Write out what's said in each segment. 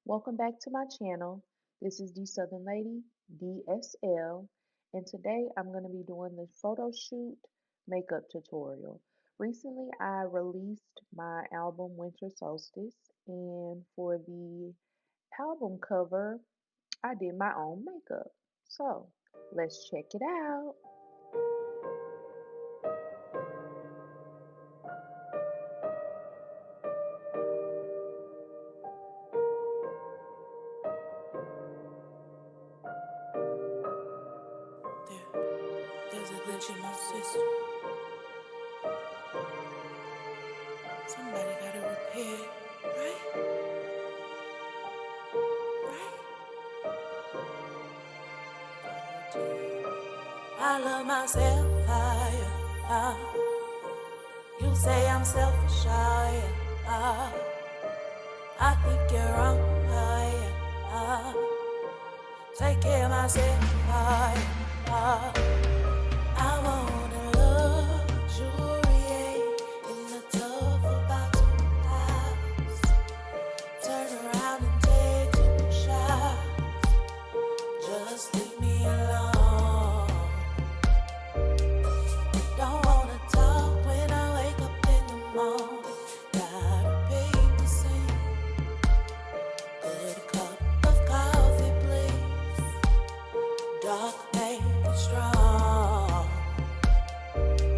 Welcome back to my channel. This is DSouthernLady, DSL, and today I'm going to be doing the photo shoot makeup tutorial. Recently I released my album Winter Solstice, and for the album cover I did my own makeup. So let's check it out. There's a glitch in my system. Somebody gotta repair it, right? I love myself, you say I'm selfish, I think you're wrong, take care of myself, I want a luxury in a tough about 2 hours. Turn around and take 2 shots. Just leave me alone. Don't wanna talk when I wake up in the morning. Got a baby sing. Good cup of coffee, please. Dark, make it strong.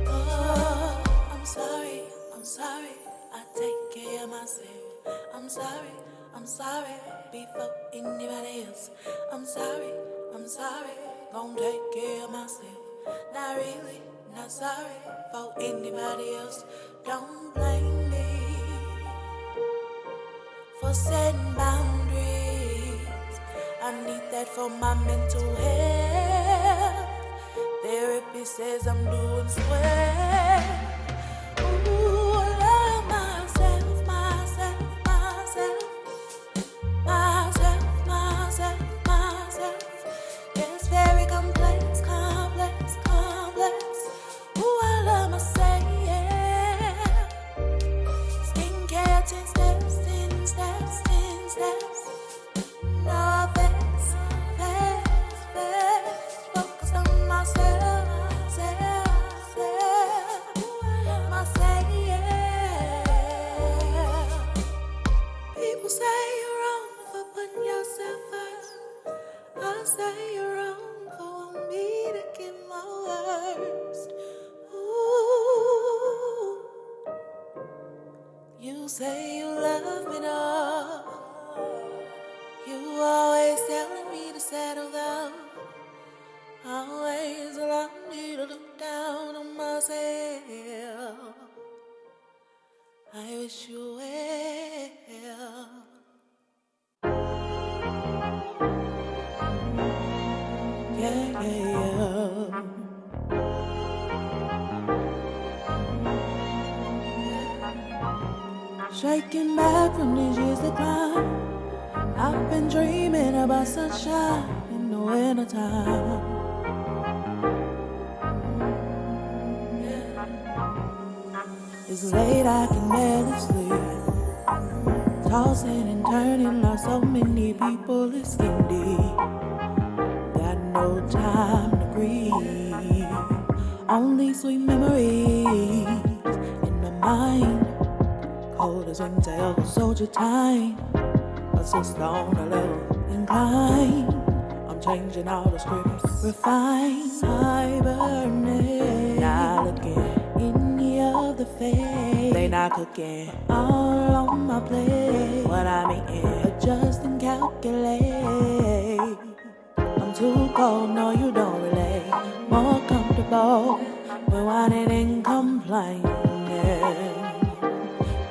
Oh, I'm sorry, I take care of myself. I'm sorry, before anybody else. I'm sorry, gon' take care of myself. Not really, not sorry for anybody else. Don't blame me for setting boundaries. I need that for my mental health. Therapy says I'm doing swell. Ooh, I love myself, myself. It's very complex. Ooh, I love myself. Skincare, 10 steps. No offense, fast. Focus on myself. People say you're wrong for putting yourself first. I say you're wrong for wanting me to give my worst. Ooh, you say you love me, no. You always telling me to settle down. Always allow me to look down on myself. I wish you well. Yeah. Shaking back from these years that climb. I've been dreaming about sunshine in the wintertime. It's late, I can barely sleep. Tossing and turning like so many people, it's skin deep. Got no time to grieve. Only sweet memories in my mind. Cold as winter, ever soldier time. Assist on a level incline. I'm changing all the scripts, refine, hibernating. Not looking in of the face. They not cooking all on my plate. What I'm eating, adjust and calculate. I'm too cold, no you don't relate. More comfortable when whining and complaining.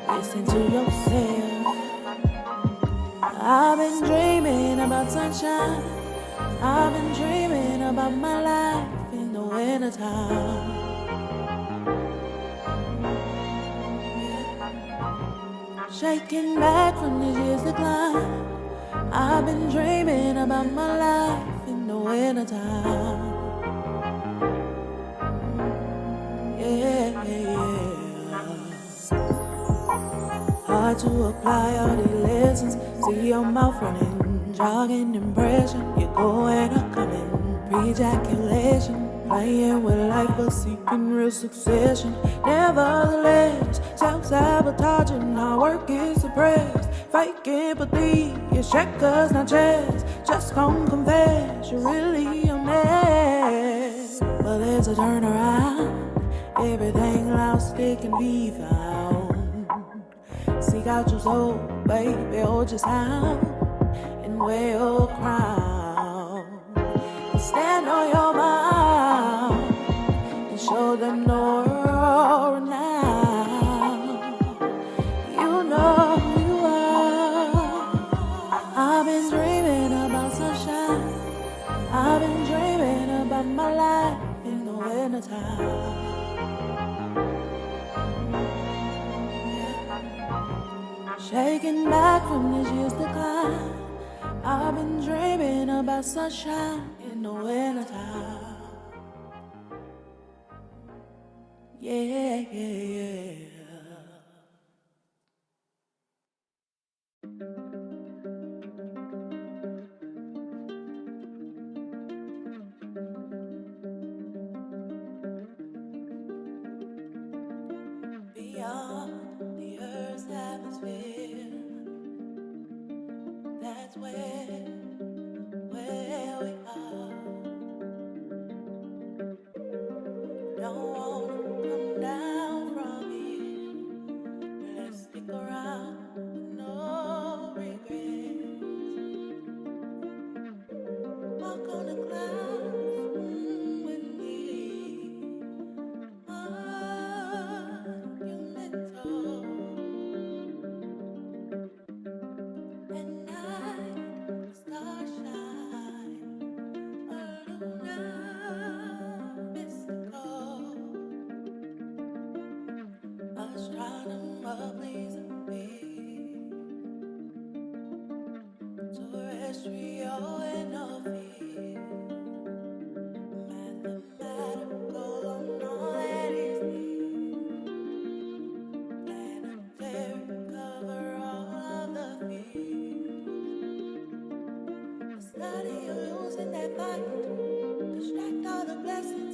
Listen to yourself. I've been dreaming about sunshine. I've been dreaming about my life in the wintertime. Shaking back from these years decline. I've been dreaming about my life in the wintertime. Yeah. Hard to apply all these lessons. See your mouth running, jogging impression. You're going or coming, pre-ejaculation. Playing with life but seeking real succession. Nevertheless, self-sabotaging, our work is suppressed. Fake empathy, it's checkers, not chess. Just come confess, you're really a mess. But there's a turnaround. Everything lost, it can be found. Seek out your soul, baby, hold your sound and wear your crown. Stand on your mind and show them no now. You know who you are. I've been dreaming about sunshine. I've been dreaming about my life in the wintertime. Shaking back from this year's decline. I've been dreaming about sunshine in the wintertime. Yeah, yeah, yeah. Beyond the Earth's atmosphere, that's where we are. Don't wanna come down from here. Let's stick around with no regrets. Walk on the clouds with me. Monumental. At night, the stars shine. Luna, mystical. Astronomer, please be terrestrial and no fear. Mathematical on all that is near. Planetary, cover all of the fields. Study you losing that fight. Distract all the blessings.